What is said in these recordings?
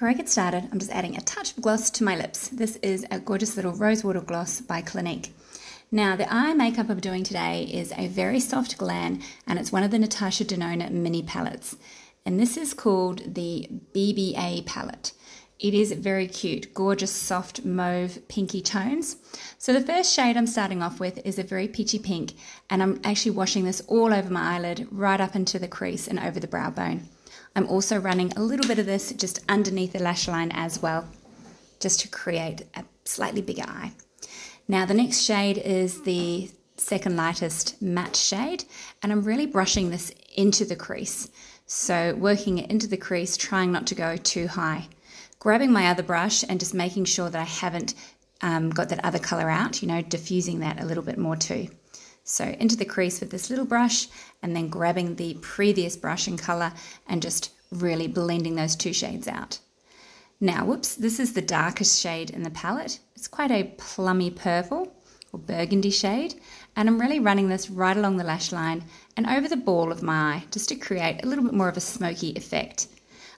Before I get started, I'm just adding a touch of gloss to my lips. This is a gorgeous little Rosewater gloss by Clinique. Now, the eye makeup I'm doing today is a very soft Glam, and it's one of the Natasha Denona mini palettes. And this is called the BBA palette. It is very cute, gorgeous, soft mauve, pinky tones. So the first shade I'm starting off with is a very peachy pink, and I'm actually washing this all over my eyelid, right up into the crease and over the brow bone. I'm also running a little bit of this just underneath the lash line as well, just to create a slightly bigger eye. Now the next shade is the second lightest matte shade, and I'm really brushing this into the crease. So working it into the crease, trying not to go too high. Grabbing my other brush and just making sure that I haven't got that other colour out, diffusing that a little bit more too. So into the crease with this little brush, and then grabbing the previous brush and colour and just really blending those two shades out. Now, whoops, this is the darkest shade in the palette. It's quite a plummy purple or burgundy shade, and I'm really running this right along the lash line and over the ball of my eye just to create a little bit more of a smoky effect.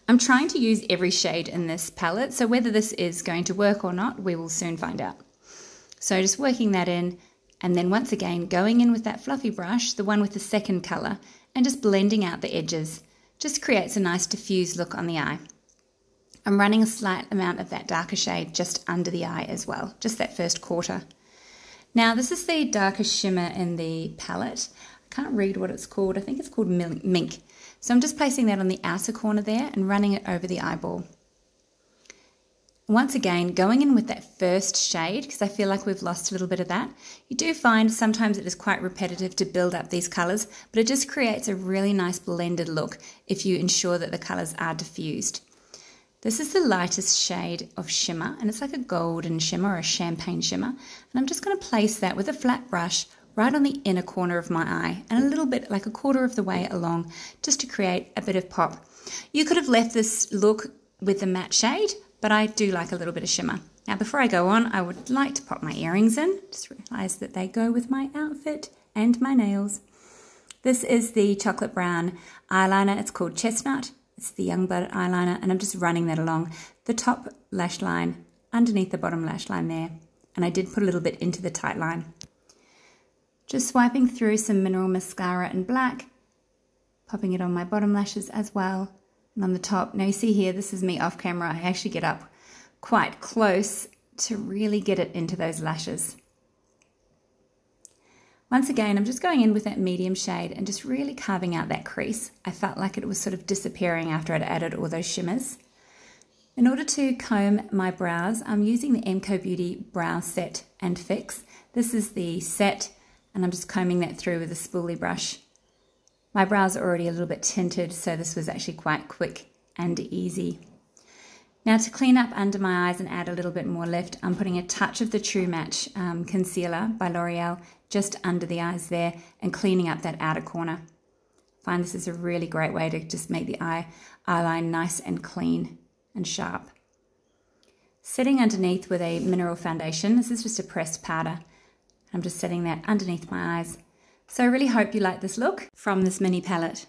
I'm trying to use every shade in this palette, so whether this is going to work or not, we will soon find out. So just working that in, and then once again going in with that fluffy brush, the one with the second colour, and just blending out the edges. Just creates a nice diffused look on the eye. I'm running a slight amount of that darker shade just under the eye as well, just that first quarter. Now this is the darkest shimmer in the palette. I can't read what it's called. I think it's called Mink. So I'm just placing that on the outer corner there and running it over the eyeball. Once again, going in with that first shade, because I feel like we've lost a little bit of that. You do find sometimes it is quite repetitive to build up these colours, but it just creates a really nice blended look if you ensure that the colours are diffused. This is the lightest shade of shimmer, and it's like a golden shimmer or a champagne shimmer. And I'm just going to place that with a flat brush right on the inner corner of my eye and a little bit, like a quarter of the way along, just to create a bit of pop. You could have left this look with the matte shade, but I do like a little bit of shimmer. Now before I go on, I would like to pop my earrings in. Just realised that they go with my outfit and my nails. This is the chocolate brown eyeliner. It's called Chestnut. It's the Youngblood eyeliner, and I'm just running that along the top lash line, underneath the bottom lash line there. And I did put a little bit into the tight line. Just swiping through some mineral mascara in black, popping it on my bottom lashes as well, and on the top. Now you see here, this is me off camera. I actually get up quite close to really get it into those lashes. Once again, I'm just going in with that medium shade and just really carving out that crease. I felt like it was sort of disappearing after I'd added all those shimmers. In order to comb my brows, I'm using the MCO Beauty Brow Set and Fix. This is the set, and I'm just combing that through with a spoolie brush. My brows are already a little bit tinted, so this was actually quite quick and easy. Now to clean up under my eyes and add a little bit more lift, I'm putting a touch of the True Match Concealer by L'Oreal just under the eyes there and cleaning up that outer corner. I find this is a really great way to just make the eyeline nice and clean and sharp. Setting underneath with a mineral foundation. This is just a pressed powder. I'm just setting that underneath my eyes. So I really hope you like this look from this mini palette.